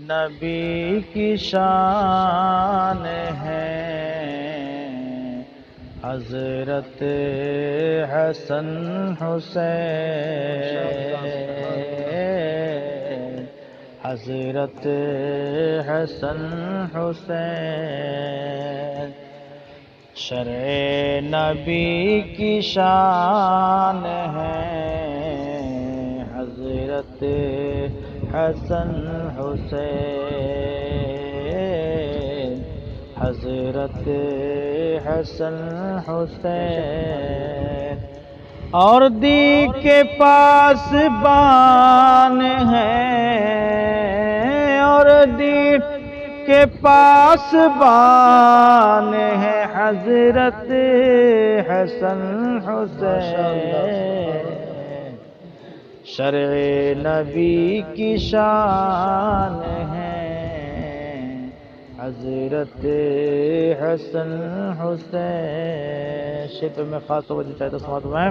نبی کی شان ہے حضرت حسن حسین، حضرت حسن حسین، شرع نبی کی شان ہے حضرت حسن حسین، حضرت حسن حسین، اور دی کے پاس بان ہے، اور دی کے پاس بان ہے حضرت حسن حسین، شرع نبی کی شان ہے حضرت حسن حسین۔ شیخ میں خاص توجہ چاہتا سماعت میں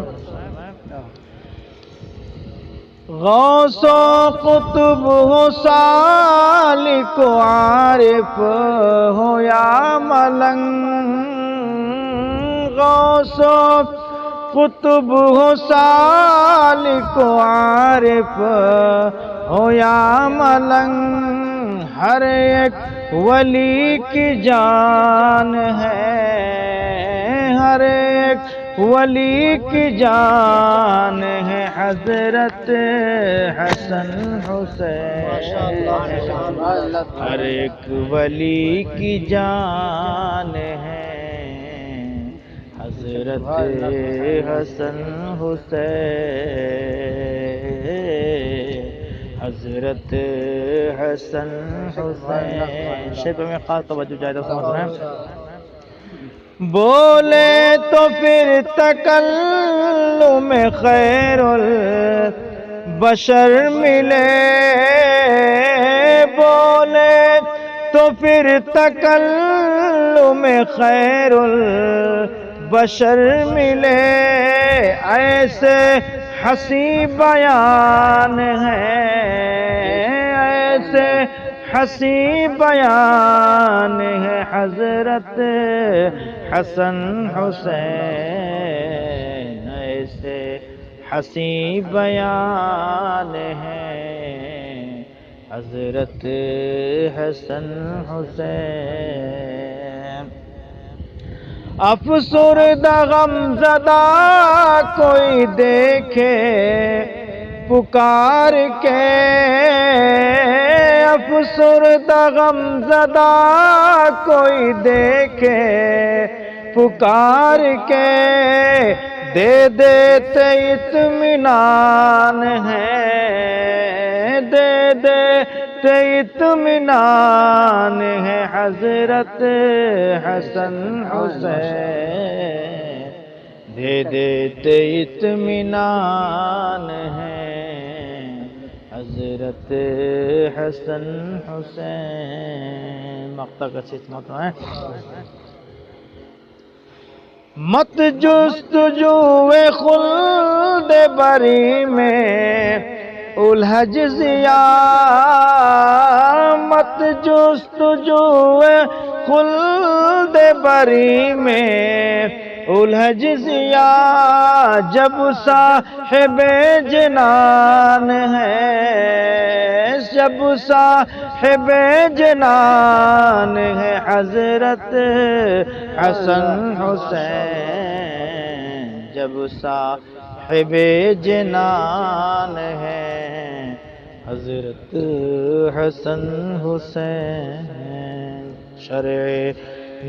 غوث و قطب ہو، سالک و عارف ہو یا ملنگ، غوث و قطب ہو، سالک و عارف ہو یا ملنگ، ہر ایک ولی کی جان ہے، ہر ایک ولی کی جان ہے حضرت حسن حسین، ہر ایک ولی کی جان ہے حضرت حسن حسین، حضرت حسن حسین۔ شیخ میں خاص توجہ چاہتا سمجھ میں بولے تو پھر تکلم خیر البشر ملے، بولے تو پھر تکلم خیر البشر ملے، ایسے حسین بیان ہے، ایسے حسین بیان ہے حضرت حسن حسین، ایسے حسین بیان ہے حضرت حسن حسین۔ افسردہ غمزدہ کوئی دیکھے پکار کے، افسردہ غمزدہ کوئی دیکھے پکار کے، دے دیتے اطمینان ہے، دے دیتے اطمینان ہے حضرت حسن حسین، دے دیتے اطمینان ہے حضرت حسن حسین۔ مقطع کا سماعت ہے مت جستجو خلد بری میں الحج ضیا، مت جستجو خلد بری میں الحج ضیا، جب صاحب جنان ہے، جب صاحب جنان ہے حضرت حسن حسین، جب صاحب جنان ہے حضرت حسن حسین، شرع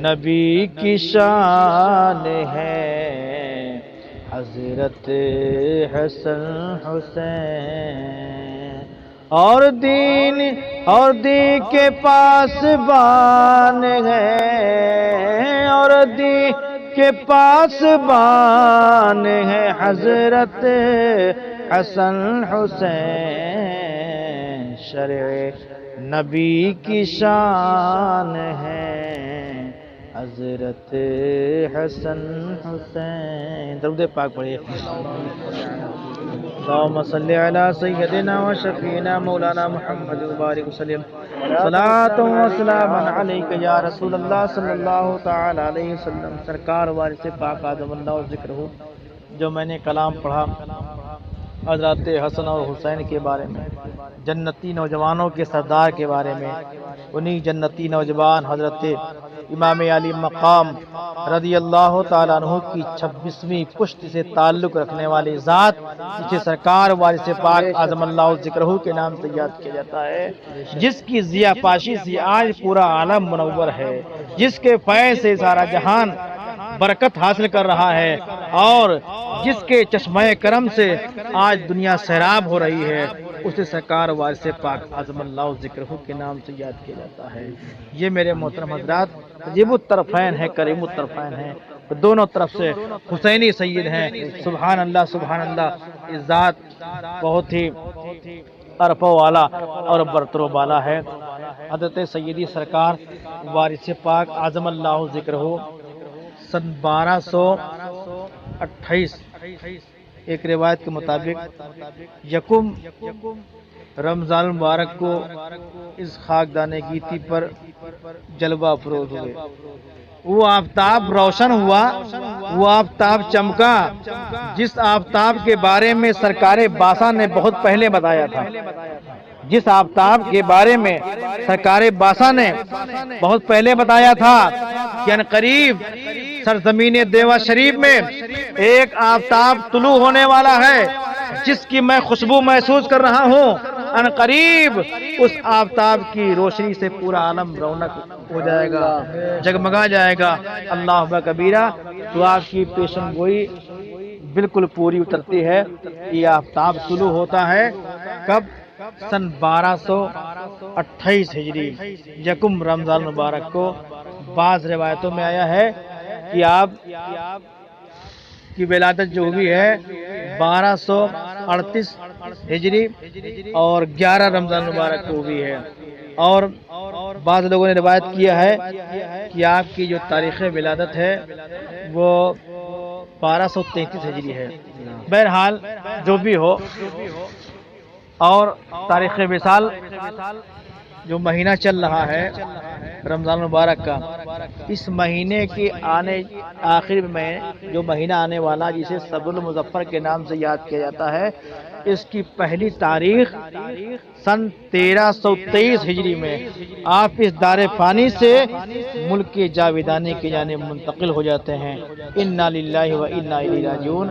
نبی کی شان ہے حضرت حسن حسین، اور دین کے پاس بان ہے، اور دین کے پاس بان ہے حضرت حسن حسین، شرع نبی کی شان ہے حضرت حسن حسین۔ درود پاک پڑھیے۔ اللهم صل على سيدنا وشفينا مولانا محمد وبارك وسلم صلاۃ و سلام علیک یا رسول اللہ صلی اللہ تعالی علیہ وسلم۔ سرکار وارث پاک اعظم اللہ ذکر ہو، جو میں نے کلام پڑھا حضرت حسن اور حسین کے بارے میں، جنتی نوجوانوں کے سردار کے بارے میں، انہی جنتی نوجوان حضرت امام علی مقام رضی اللہ تعالیٰ عنہ کی 26ویں پشت سے تعلق رکھنے والی ذات، جسے سرکار وارث پاک اعظم اللہ ذکرہ کے نام سے یاد کیا جاتا ہے، جس کی ضیاء پاشی سے آج پورا عالم منور ہے، جس کے فیض سے سارا جہان برکت حاصل کر رہا ہے، اور جس کے چشمہ کرم سے آج دنیا سیراب ہو رہی ہے، اسے سرکار وارث پاک اعظم اللہ ذکرہ کے نام سے یاد کیا جاتا ہے۔ یہ میرے محترم حضرات عجیب الطرفین ہے، کریم الطرفین ہے، دونوں طرف سے حسینی سید ہیں۔ سبحان اللہ سبحان اللہ، اس ذات بہت ہی عرفہ والا اور برتر و بالا ہے۔ حضرت سیدی سرکار وارث پاک اعظم اللہ ذکرہ سن 1228 ایک روایت کے مطابق یکم رمضان المبارک کو اس خاکدان گیتی پر جلوہ افروز ہوئے۔ وہ آفتاب روشن ہوا، وہ آفتاب چمکا جس آفتاب کے بارے میں سرکار باسا نے بہت پہلے بتایا تھا، جس آفتاب کے بارے میں سرکار باسا نے بہت پہلے بتایا تھا کہ ان قریب سرزمین دیوا شریف میں ایک آفتاب طلوع ہونے والا ہے، جس کی میں خوشبو محسوس کر رہا ہوں۔ ان قریب اس آفتاب کی روشنی سے پورا عالم رونق ہو جائے گا، جگمگا جائے گا۔ اللہ اکبر کبیرہ، تو آپ کی پیشن گوئی بالکل پوری اترتی ہے۔ یہ آفتاب طلوع ہوتا ہے کب؟ سن 1228 ہجری یکم رمضان مبارک کو۔ بعض روایتوں میں آیا ہے کہ آپ کی ولادت جو ہوئی ہے 1238 ہجری اور 11 رمضان مبارک کو ہوئی ہے، اور بعض لوگوں نے روایت کیا ہے کہ آپ کی جو تاریخ ولادت ہے وہ 1233 ہجری ہے۔ بہرحال جو بھی ہو، اور تاریخ وصال جو مہینہ چل رہا ہے رمضان مبارک کا، اس مہینے کے آخر میں جو مہینہ آنے والا جسے صبر المظفر کے نام سے یاد کیا جاتا ہے، اس کی پہلی تاریخ سن 1323 ہجری میں آپ اس دار فانی سے ملک جاویدانی کی جانب منتقل ہو جاتے ہیں۔ انا للہ و انا الیہ راجعون۔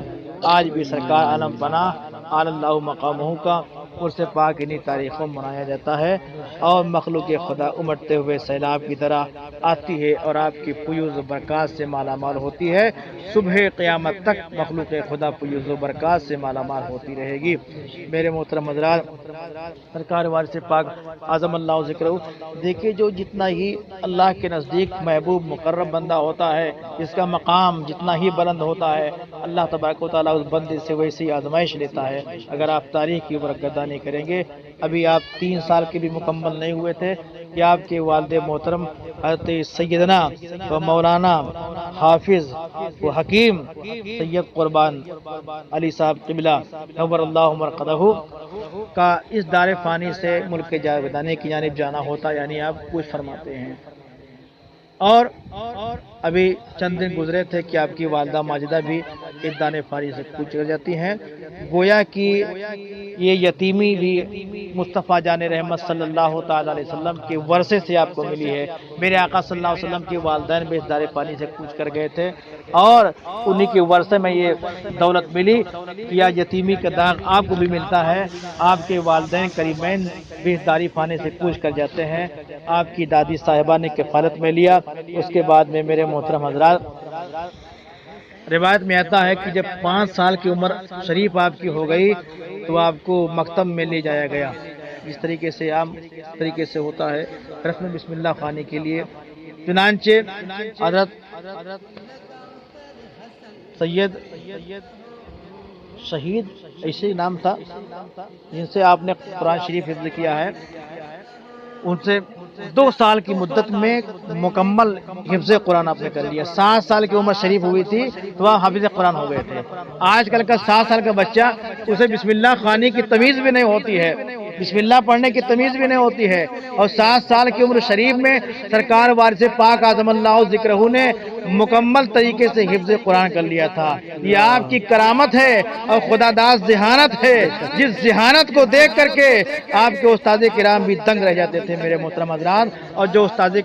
آج بھی سرکار عالم پناہ اعلی اللہ مقامہ کا عرس پاک انہی تاریخوں میں منایا جاتا ہے، اور مخلوق خدا امٹتے ہوئے سیلاب کی طرح آتی ہے اور آپ کی فیوز و برکات سے مالا مال ہوتی ہے۔ صبح قیامت تک مخلوق خدا فیوز و برکات سے مالا مال ہوتی رہے گی۔ میرے محترم حضرات، سرکار وارث پاک اعظم اللہ ذکرہ، دیکھیے جو جتنا ہی اللہ کے نزدیک محبوب مقرب بندہ ہوتا ہے، جس کا مقام جتنا ہی بلند ہوتا ہے، اللہ تبارک و تعالیٰ اس بندے سے ویسی آزمائش لیتا ہے۔ اگر آپ تاریخ کی برگردانی کریں گے، ابھی آپ 3 سال کے بھی مکمل نہیں ہوئے تھے کہ آپ کے والد محترم حضرت سیدنا و مولانا حافظ و حکیم سید قربان علی صاحب قبلہ نور اللہ مرقدہ کا اس دار فانی سے ملک جاویدانی کی جانب جانا ہوتا، یعنی آپ کچھ فرماتے ہیں۔ اور ابھی چند دن گزرے تھے کہ آپ کی والدہ ماجدہ بھی اس دار فانی سے کچھ کر جاتی ہیں۔ گویا کہ یہ یتیمی بھی مصطفیٰ جان رحمت صلی اللہ تعالی علیہ وسلم کے ورثے سے آپ کو ملی ہے۔ میرے آقا صلی اللہ علیہ وسلم کے والدین بھی اس دار فانی سے کوچ کر گئے تھے، اور انہی کے ورثے میں یہ دولت ملی کہ آج یتیمی کا داغ آپ کو بھی ملتا ہے۔ آپ کے والدین کریمین بھی اس دار فانی سے کوچ کر جاتے ہیں۔ آپ کی دادی صاحبہ نے کفالت میں لیا۔ اس کے بعد میں میرے محترم حضرات، روایت میں آتا ہے کہ جب 5 سال کی عمر شریف آپ کی ہو گئی تو آپ کو مکتب میں لے جایا گیا، جس طریقے سے عام طریقے سے ہوتا ہے رسم بسم اللہ خوانی کے لیے۔ چنانچہ حضرت سید شہید ایسے نام تھا جن سے آپ نے قرآن شریف حفظ کیا ہے، ان سے 2 سال کی مدت میں مکمل حفظ قرآن آپ نے کر لیا۔ 7 سال کی عمر شریف ہوئی تھی تو آپ حافظ قرآن ہو گئے تھے۔ آج کل کا 7 سال کا بچہ، اسے بسم اللہ خوانی کی تمیز بھی نہیں ہوتی ہے، بسم اللہ پڑھنے کی تمیز بھی نہیں ہوتی ہے، اور 7 سال کی عمر شریف میں سرکار وارث پاک اعظم اللہ ذکرہ نے مکمل طریقے سے حفظ قرآن کر لیا تھا۔ یہ آپ کی کرامت ہے اور خدا داز ذہانت ہے، جس ذہانت کو دیکھ کر کے آپ کے استاد کرام بھی دنگ رہ جاتے تھے میرے محترم حضرات۔ اور جو استاد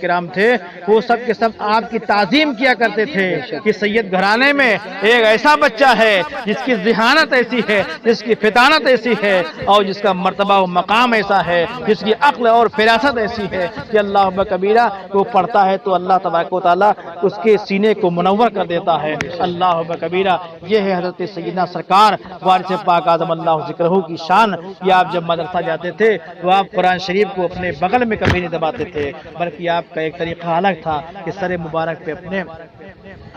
کرام تھے وہ سب کے سب آپ کی تعظیم کیا کرتے تھے کہ سید گھرانے میں ایک ایسا بچہ ہے جس کی ذہانت ایسی ہے، جس کی فطانت ایسی ہے، اور جس کا مرتبہ و مقام ایسا ہے، جس کی عقل اور فراست ایسی ہے کہ اللہ اکبر کبیرہ وہ پڑھتا ہے تو اللہ تبارک و تعالیٰ اس کے سینے کو منور کر دیتا ہے۔ اللہ اکبر کبیرہ، یہ ہے حضرت سیدنا سرکار وارث پاک اعظم اللہ ذکرہ کی شان۔ یہ آپ جب مدرسہ جاتے تھے تو آپ قرآن شریف کو اپنے بغل میں کبھی نہیں دباتے تھے، بلکہ آپ کا ایک طریقہ الگ تھا کہ سر مبارک پہ اپنے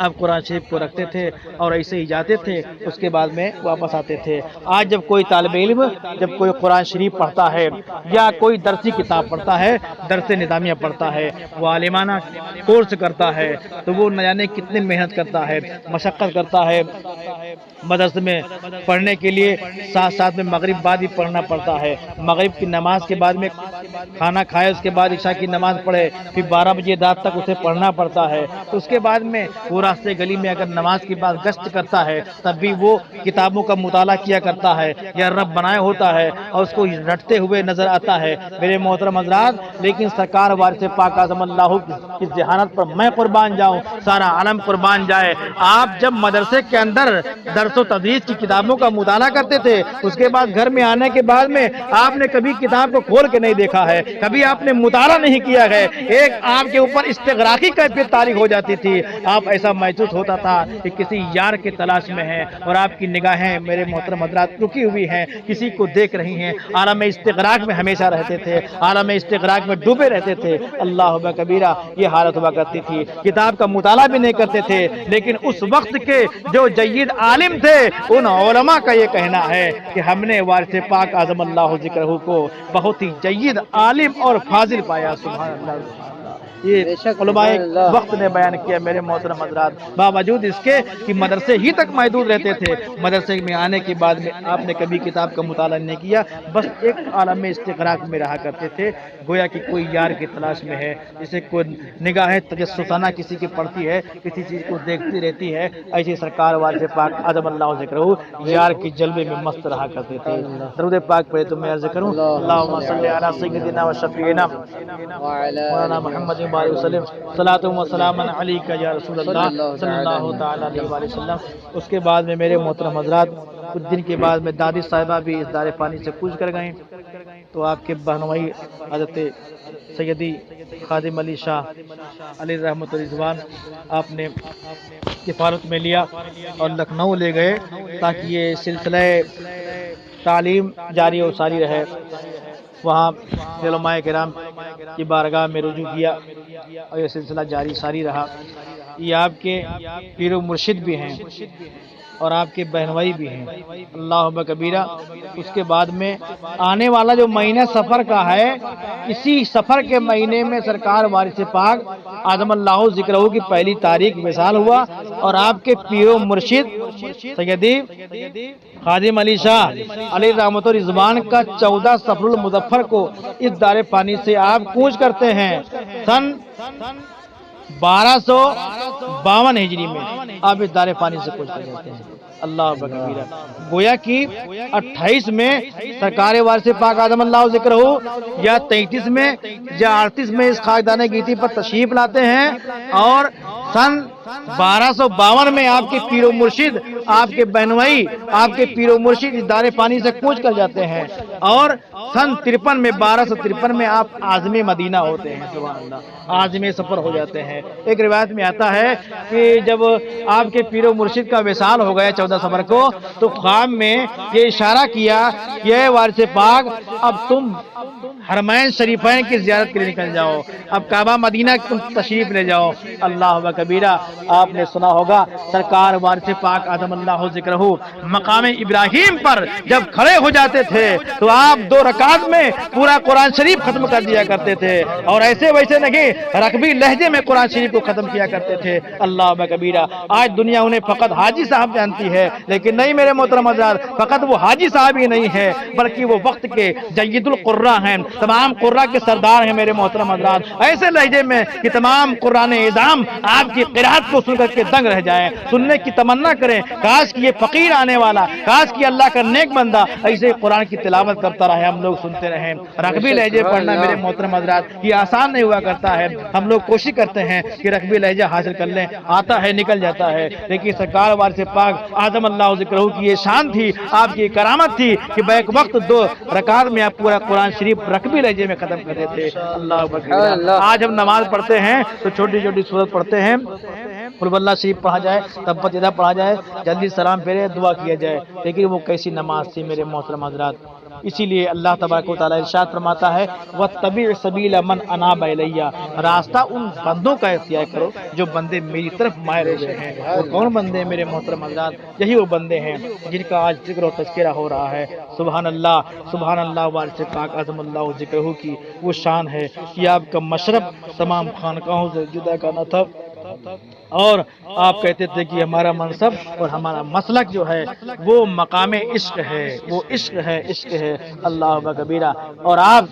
آپ قرآن شریف کو رکھتے تھے اور ایسے ہی جاتے تھے، اس کے بعد میں واپس آتے تھے۔ آج جب کوئی طالب علم جب کوئی قرآن شریف پڑھتا ہے یا کوئی درسی کتاب پڑھتا ہے، درس نظامیہ پڑھتا ہے، وہ عالمانہ کورس کرتا ہے، تو وہ نہ جانے کتنی محنت کرتا ہے، مشقت کرتا ہے مدرسے میں پڑھنے کے لیے، ساتھ ساتھ میں مغرب بعد بھی پڑھنا پڑتا ہے۔ مغرب کی نماز کے بعد میں کھانا کھائے، اس کے بعد عشاء کی نماز پڑھے، پھر 12 بجے رات تک اسے پڑھنا پڑتا ہے۔ تو اس کے بعد میں وہ راستے گلی میں اگر نماز کے بعد گشت کرتا ہے تب بھی وہ کتابوں کا مطالعہ کیا کرتا ہے یا رب بنائے ہوتا ہے اور اس کو رٹتے ہوئے نظر آتا ہے میرے محترم حضرات۔ لیکن سرکار وارث پاک اعظم اللہ کی ذہانت پر میں قربان جاؤں، سارا عالم قربان جائے۔ آپ جب مدرسے کے اندر درس و تدریس کی کتابوں کا مطالعہ کرتے تھے، اس کے بعد گھر میں آنے کے بعد میں آپ نے کبھی کتاب کو کھول کے نہیں دیکھا ہے، کبھی آپ نے مطالعہ نہیں کیا ہے، ایک آپ کے اوپر استغراقی کیفیت طاری ہو جاتی تھی۔ آپ ایسا محسوس ہوتا تھا کہ کسی یار کے تلاش میں ہیں اور آپ کی نگاہیں میرے محترم حضرات رکی ہوئی ہیں، کسی کو دیکھ رہی ہیں۔ عالم استغراق میں ہمیشہ رہتے تھے، عالم استغراق میں ڈوبے رہتے تھے۔ اللہ اکبر کبیرہ، یہ حالت ہوا کرتی تھی۔ کتاب کا مطالعہ بھی نہیں کرتے تھے، لیکن اس وقت کے جو جید عالم تھے ان علماء کا یہ کہنا ہے کہ ہم نے وارث پاک اعظم اللہ ذکرہ کو بہت ہی جید عالم اور فاضل پایا۔ سبحان اللہ، یہ علماء وقت نے بیان کیا میرے محترم حضرات۔ باوجود اس کے کہ مدرسے ہی تک محدود رہتے تھے، مدرسے میں آنے کے بعد میں آپ نے کبھی کتاب کا مطالعہ نہیں کیا، بس ایک عالم استغراق میں رہا کرتے تھے، گویا کہ کوئی یار کی تلاش میں ہے، جسے کوئی نگاہ تجسسانہ کسی کی پڑتی ہے، کسی چیز کو دیکھتی رہتی ہے، ایسی سرکار وارث پاک اعظم اللہ ذکرہ یار کی جلوے میں مست رہا کرتے تھے۔ درود پاک پڑھے تو میں عرض کروں، اللہم صلی علی سیدنا و شفیعنا مولانا محمد وسلم، صلاۃ و سلام علیک یا رسول اللہ صلی اللہ تعالی علیہ وآلہ وسلم۔ اس کے بعد میں میرے محترم حضرات کچھ دن کے بعد میں دادی صاحبہ بھی اس دار فانی سے کوچ کر گئیں، تو آپ کے بہنوئی حضرت سیدی خادم علی شاہ علی رحمت الرضوان آپ نے کفالت میں لیا اور لکھنؤ لے گئے تاکہ یہ سلسلہ تعلیم جاری و ساری رہے۔ وہاں علماء کرام کی بارگاہ میں رجوع کیا اور یہ سلسلہ جاری ساری رہا۔ یہ آپ کے پیر و مرشد بھی ہیں اور آپ کے بہنوئی بھی ہیں، اللہ اکبر کبیرہ۔ اس کے بعد میں آنے والا جو مہینہ سفر کا ہے، اسی سفر کے مہینے میں سرکار وارث پاک اعظم اللہ ذکرہ کی پہلی تاریخ وصال ہوا اور آپ کے پیر و مرشد سیدی خادم علی شاہ علی رحمت الرضوان کا 14 صفر المظفر کو اس دار فانی سے آپ کوچ کرتے ہیں۔ سن 1252 ہجری میں آپ اس دار فانی سے کوچ کر جاتے ہیں۔ اللہ اکبر کبیرہ، گویا کہ 28 میں سرکار وارث پاک اعظم اللہ ذکرہ یا 33 میں یا 38 میں اس خاکدان گیتی پر تشریف لاتے ہیں اور سن 1252 میں آپ کے پیر و مرشد، آپ کے بہنوئی، آپ کے پیر و مرشد اس دار فانی سے کوچ کر جاتے ہیں اور سن 53 میں 1253 میں آپ عازم مدینہ ہوتے ہیں۔ سبحان اللہ، عازم سفر ہو جاتے ہیں۔ ایک روایت میں آتا ہے کہ جب آپ کے پیر و مرشد کا وصال ہو گیا 14 صفر کو، تو خواب میں یہ اشارہ کیا کہ اے وارث پاک، اب تم حرمین شریفین کی زیارت کے لیے نکل جاؤ، اب کعبہ مدینہ تشریف لے جاؤ۔ اللہ اکبر۔ کبیرہ آپ نے سنا ہوگا سرکار وارث پاک اعظم اللہ ذکرہ مقام ابراہیم پر جب کھڑے ہو جاتے تھے تو آپ 2 رکعت میں پورا قرآن شریف ختم کر دیا کرتے تھے، اور ایسے ویسے نہیں رقبی لہجے میں قرآن شریف کو ختم کیا کرتے تھے۔ اللہ کبیرہ آج دنیا انہیں فقط حاجی صاحب جانتی ہے، لیکن نہیں میرے محترم حضرات، فقط وہ حاجی صاحب ہی نہیں ہے بلکہ وہ وقت کے جید القراء ہیں، تمام قراء کے سردار ہیں میرے محترم حضرات۔ ایسے لہجے میں کہ تمام قرآن اعظام آپ کی قرات کو سن کر کے دنگ رہ جائیں، سننے کی تمنا کریں، کاش کہ یہ فقیر آنے والا، کاش کہ اللہ کا نیک بندہ ایسے قرآن کی تلاوت کرتا رہے، ہم لوگ سنتے رہیں۔ رقبی لہجے پڑھنا میرے محترم حضرات یہ آسان نہیں ہوا کرتا ہے، ہم لوگ کوشش کرتے ہیں کہ رقبی لہجہ حاصل کر لیں، آتا ہے نکل جاتا ہے، لیکن سرکار وارث پاک اعظم اللہ ذکرہ کی یہ شان تھی، آپ کی کرامت تھی کہ بیک وقت 2 رکعت میں آپ پورا قرآن شریف رقبی لہجے میں ختم کرتے تھے۔ اللہ اکبر۔ آج ہم نماز پڑھتے ہیں تو چھوٹی چھوٹی سورت پڑھتے ہیں، قل اللہ شریف پڑھا جائے، تبت یدا پڑھا جائے، جلدی سلام پھیرے، دعا کیا جائے، لیکن وہ کیسی نماز تھی میرے محترم حضرات۔ اسی لیے اللہ تبارک و تعالیٰ ارشاد فرماتا ہے وَاتَّبِعْ سَبِيلَ مَنْ أَنَابَ إِلَيَّ، راستہ ان بندوں کا اختیار کرو جو بندے میری طرف مائل ہوئے ہیں۔ وہ کون بندے ہیں میرے محترم حضرات؟ یہی وہ بندے ہیں جن کا آج ذکر و تذکرہ ہو رہا ہے۔ سبحان اللہ وارث پاک اعظم اللہ ذکرہ کی وہ شان ہے کہ آپ کا مشرب تمام خانقاہوں سے جدا کا نہ تھا، اور آپ کہتے تھے کہ ہمارا منصب اور ہمارا مسلک جو ہے وہ مقام عشق ہے، وہ عشق ہے اللہ کبیرہ، اور آپ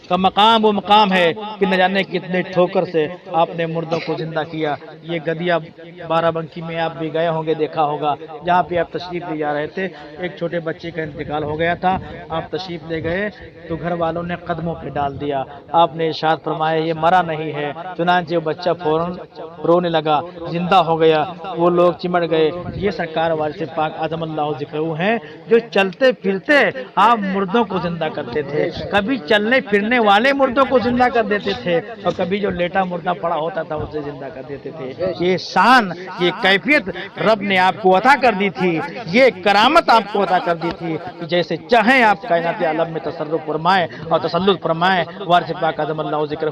کا مقام وہ مقام ہے کہ نہ جانے کتنے ٹھوکر سے آپ نے مردوں کو زندہ کیا۔ یہ گدیا بارہ بنکی میں آپ بھی گئے ہوں گے، دیکھا ہوگا، جہاں پہ آپ تشریف لے جا رہے تھے، ایک چھوٹے بچے کا انتقال ہو گیا تھا، آپ تشریف لے گئے تو گھر والوں نے قدموں پہ ڈال دیا، آپ نے ارشاد فرمایا یہ مرا نہیں ہے، چنانچہ وہ بچہ فوراً رونے لگا، زندہ ہو گیا، وہ لوگ چمٹ گئے۔ یہ سرکار وارث پاک اعظم اللہ ذکرہ ہیں جو چلتے پھرتے آپ مردوں کو زندہ کرتے تھے، کبھی چلنے پھرنے والے مردوں کو زندہ کر دیتے تھے اور کبھی جو لیٹا مردہ پڑا ہوتا تھا اسے زندہ کر دیتے تھے۔ یہ شان، یہ کیفیت رب نے آپ کو عطا کر دی تھی، یہ کرامت آپ کو عطا کر دی تھی کہ جیسے چاہیں آپ کائنات عالم میں تصرف فرمائیں اور تسلط فرمائیں۔ وارث پاک اعظم اللہ ذکرہ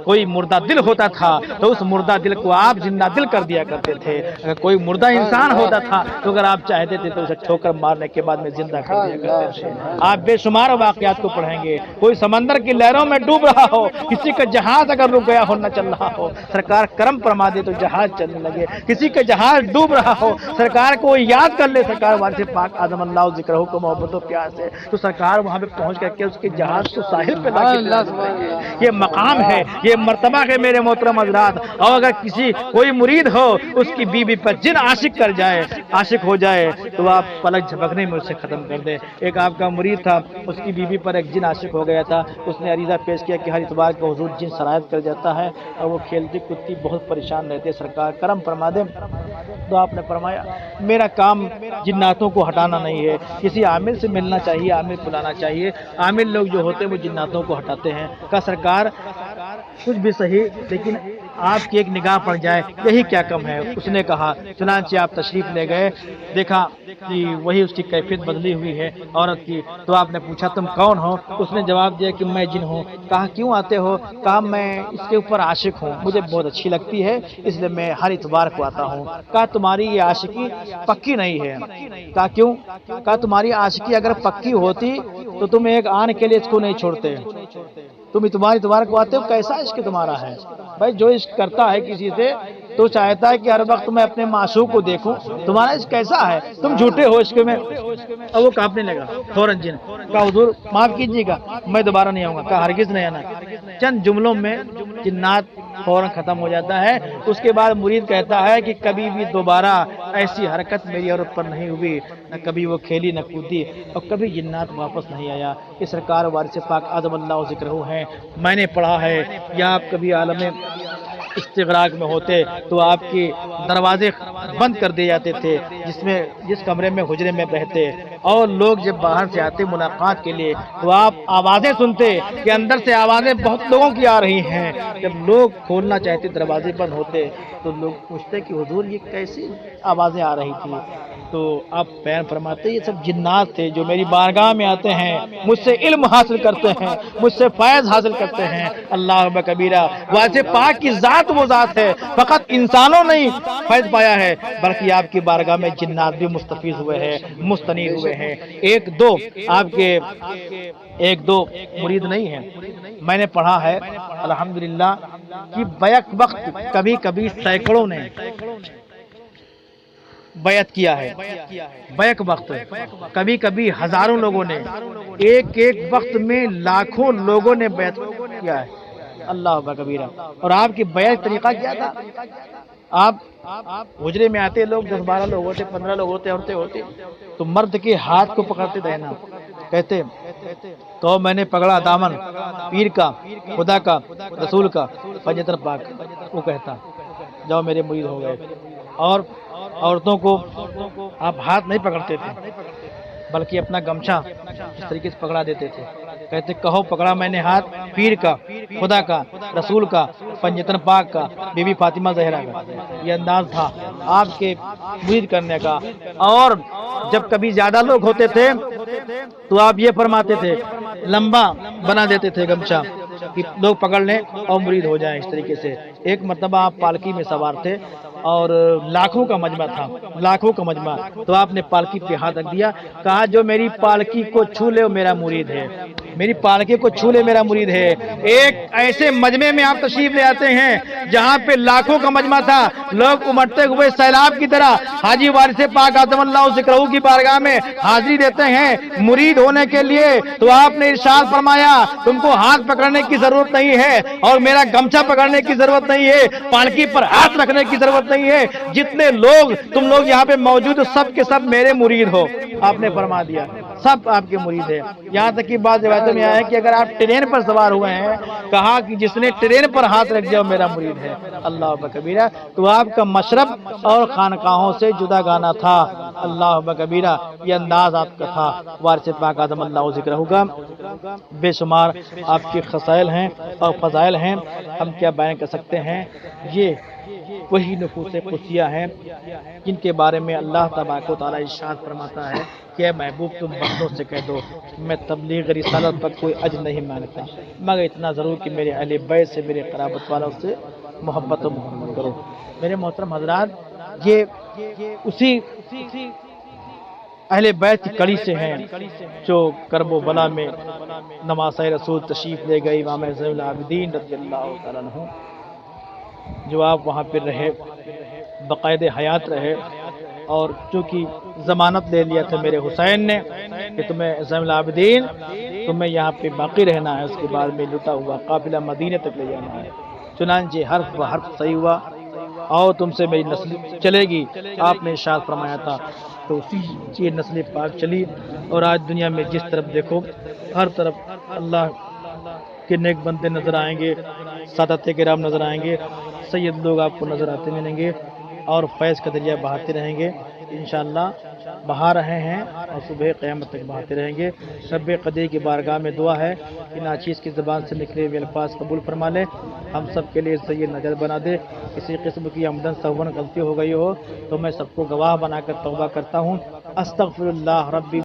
کوئی مردہ دل ہوتا تھا تو اس مردہ دل کو آپ زندہ دل کر دیا کرتے تھے، اگر کوئی مردہ انسان ہوتا تھا تو اگر آپ چاہتے تھے تو اسے ٹھوکر مارنے کے بعد میں زندہ کر دیا کرتے تھے۔ آپ بے شمار واقعات کو پڑھیں گے، کوئی سمندر کی لہروں میں ڈوب رہا ہو، کسی کا جہاز اگر رک گیا ہو، نہ چل رہا ہو، سرکار کرم فرما دے تو جہاز چلنے لگے، کسی کا جہاز ڈوب رہا ہو، سرکار کو یاد کر لے سرکار وارث پاک اعظم اللہ ذکرہ کو محبت و پیار سے، تو سرکار وہاں پہ پہنچ کر کے اس کے جہاز کو ساحل پہ لا کے، یہ مقام ہے، یہ مرتبہ ہے میرے محترم حضرات۔ اور اگر کسی کوئی مرید ہو اس کی بیوی پر جن عاشق کر جائے، عاشق ہو جائے تو آپ پلک جھپکنے میں اسے ختم کر دیں۔ ایک آپ کا مرید تھا، اس کی بیوی پر ایک جن عاشق ہو گیا تھا، اس نے عریضہ پیش کیا کہ ہر اتوار کو حضور جن سرایت کر جاتا ہے اور وہ کھیلتی کودتی بہت پریشان رہتے، سرکار کرم فرما دیں۔ تو آپ نے فرمایا میرا کام جناتوں کو ہٹانا نہیں ہے، کسی عامل سے ملنا چاہیے، عامل بلانا چاہیے، عامل لوگ جو ہوتے ہیں وہ جناتوں کو ہٹاتے ہیں۔ کہا سرکار کچھ بھی صحیح، لیکن آپ کی ایک نگاہ پڑ جائے یہی کیا کم ہے۔ اس نے کہا، چنانچہ آپ تشریف لے گئے، دیکھا کہ وہی اس کی کیفیت بدلی ہوئی ہے عورت کی۔ تو آپ نے پوچھا تم کون ہو؟ اس نے جواب دیا کہ میں جن ہوں۔ کہا کیوں آتے ہو؟ کہا میں اس کے اوپر عاشق ہوں، مجھے بہت اچھی لگتی ہے اس لیے میں ہر اتوار کو آتا ہوں۔ کہا تمہاری یہ عاشقی پکی نہیں ہے۔ کہا کیوں؟ کہا تمہاری عاشقی اگر پکی ہوتی تو تم ایک آن کے لیے اس کو نہیں چھوڑتے، تم اتوار کو آتے ہو، کیسا عشق تمہارا ہے؟ بھائی جو عشق کرتا ہے کسی سے تو چاہتا ہے کہ ہر وقت میں اپنے معشوق کو دیکھوں، تمہارا عشق کیسا ہے؟ تم جھوٹے ہو عشق میں۔ اور وہ کانپنے لگا فوراً جن۔ کہا حضور معاف کیجیے گا، میں دوبارہ نہیں آؤں گا۔ کہا ہرگز نہیں آنا۔ چند جملوں میں جنات فوراً ختم ہو جاتا ہے۔ اس کے بعد مرید کہتا ہے کہ کبھی بھی دوبارہ ایسی حرکت میری عورت پر نہیں ہوئی، نہ کبھی وہ کھیلی نہ کودی، اور کبھی جنات واپس نہیں آیا۔ یہ سرکار وارث پاک اعظم اللہ ذکرہ ہیں۔ میں نے پڑھا ہے یا آپ کبھی عالم استغراق میں ہوتے تو آپ کے دروازے بند کر دیے جاتے تھے، جس کمرے میں حجرے میں رہتے، اور لوگ جب باہر سے آتے ملاقات کے لیے تو آپ آوازیں سنتے کہ اندر سے آوازیں بہت لوگوں کی آ رہی ہیں۔ جب لوگ کھولنا چاہتے دروازے بند ہوتے تو لوگ پوچھتے کہ حضور یہ کیسی آوازیں آ رہی تھی؟ تو آپ بیان فرماتے یہ سب جنات تھے جو میری بارگاہ میں آتے ہیں، مجھ سے علم حاصل کرتے ہیں، مجھ سے فیض حاصل کرتے ہیں۔ اللہ اکبر کبیرہ، واسطے پاک کی ذات وہ ذات ہے، فقط انسانوں نے ہی فیض پایا ہے، بلکہ آپ کی بارگاہ میں جنات بھی مستفیض ہوئے ہیں، مستنیر ہوئے ہیں۔ ایک دو آپ کے ایک دو مرید نہیں ہیں، میں نے پڑھا ہے الحمدللہ کہ بیک وقت کبھی کبھی سینکڑوں نے بیعت کیا ہے، بیک وقت کبھی کبھی ہزاروں لوگوں نے، ایک ایک وقت میں لاکھوں لوگوں نے بیعت کیا ہے۔ اللہ اکبر کبیرہ۔ اور آپ کی بیعت طریقہ کیا تھا؟ آپ حجرے میں آتے لوگ 10-12 لوگ ہوتے، 15 لوگ ہوتے، عورتیں ہوتی، تو مرد کے ہاتھ کو پکڑتے تھے نا، کہتے تو میں نے پکڑا دامن پیر کا، خدا کا، رسول کا، پنجتر پاک، وہ کہتا جاؤ میرے مرید ہو گئے۔ اور عورتوں کو آپ ہاتھ نہیں پکڑتے تھے بلکہ اپنا گمچھا اس طریقے سے پکڑا دیتے تھے، کہتے کہو پکڑا میں نے ہاتھ پیر کا، خدا کا، رسول کا، پنجتن پاک کا، بی بی فاطمہ زہرا کا۔ یہ انداز تھا آپ کے مرید کرنے کا۔ اور جب کبھی زیادہ لوگ ہوتے تھے تو آپ یہ فرماتے تھے، لمبا بنا دیتے تھے گمچھا کہ لوگ پکڑ لیں اور مرید ہو جائیں۔ اس طریقے سے ایک مرتبہ آپ پالکی میں سوار تھے اور لاکھوں کا مجمع تھا، لاکھوں کا مجمع، تو آپ نے پالکی پہ ہاتھ رکھ دیا، کہا جو میری پالکی کو چھو لے وہ میرا مرید ہے، میری پالکی کو چھو لے میرا مرید ہے۔ ایک ایسے مجمع میں آپ تشریف لے آتے ہیں جہاں پہ لاکھوں کا مجمع تھا، لوگ امٹتے ہوئے سیلاب کی طرح حاجی وارث پاک اعظم اللہ ذکرہ کی بارگاہ میں حاضری دیتے ہیں مرید ہونے کے لیے، تو آپ نے ارشاد فرمایا تم کو ہاتھ پکڑنے کی ضرورت نہیں ہے اور میرا گمچھا پکڑنے کی ضرورت نہیں ہے، پالکی پر ہاتھ رکھنے کی ضرورت نہیں ہے، جتنے لوگ تم لوگ یہاں پہ موجود ہو سب کے سب میرے مرید ہو۔ آپ نے فرما دیا سب آپ کے مرید ہیں۔ یہاں تک کہ بعض روایتوں میں آیا ہے کہ اگر آپ ٹرین پر سوار ہوئے ہیں، کہا کہ جس نے ٹرین پر ہاتھ رکھ دیا میرا مرید ہے۔ اللہ اکبر کبیرہ۔ تو آپ کا مشرب اور خانقاہوں سے جدا گانا تھا۔ اللہ اکبر کبیرہ۔ یہ انداز آپ کا تھا وارث پاک اعظم اللہ ذکرہ کا۔ بے شمار آپ کے خصائل ہیں اور فضائل ہیں، ہم کیا بیان کر سکتے ہیں۔ یہ وہی نفوس قدسیہ ہیں جن کے بارے میں اللہ تبارک و تعالیٰ ارشاد فرماتا ہے کہ اے محبوب تم بندوں سے کہہ دو میں تبلیغ رسالت پر کوئی اجر نہیں مانگتا، مگر اتنا ضرور کہ میرے اہل بیت سے، میرے قرابت والوں سے محبت و محبت کرو۔ میرے محترم حضرات، یہ اسی اہل بیت کی کڑی سے ہیں جو کرب و بلا میں نواسہ رسول تشریف لے گئے امام زین العابدین رضی اللہ تعالیٰ عنہ، جو آپ وہاں پہ رہے، بقائد حیات رہے، اور چونکہ ضمانت لے لیا تھا میرے حسین نے کہ تمہیں زین العابدین تمہیں یہاں پہ باقی رہنا ہے، اس کے بعد میں لٹا ہوا قافلہ مدینہ تک لے جانا ہے۔ چنانچہ حرف و حرف صحیح ہوا اور تم سے میری نسل چلے گی، آپ نے ارشاد فرمایا تھا، تو اسی یہ نسل پاک چلی۔ اور آج دنیا میں جس طرف دیکھو ہر طرف اللہ کے نیک بندے نظر آئیں گے، سادات کرام نظر آئیں گے، سید لوگ آپ کو نظر آتے ملیں گے اور فیض کا دریا بہاتے رہیں گے انشاءاللہ، بہا رہے ہیں اور صبح قیامت تک بہاتے رہیں گے۔ رب قدیر کی بارگاہ میں دعا ہے کہ ناچیز کی زبان سے نکلے ہوئے الفاظ قبول فرما لے، ہم سب کے لیے صحیح نظر بنا دے۔ کسی قسم کی عمدن سہون غلطی ہو گئی ہو تو میں سب کو گواہ بنا کر توبہ کرتا ہوں۔ استغفر اللہ ربی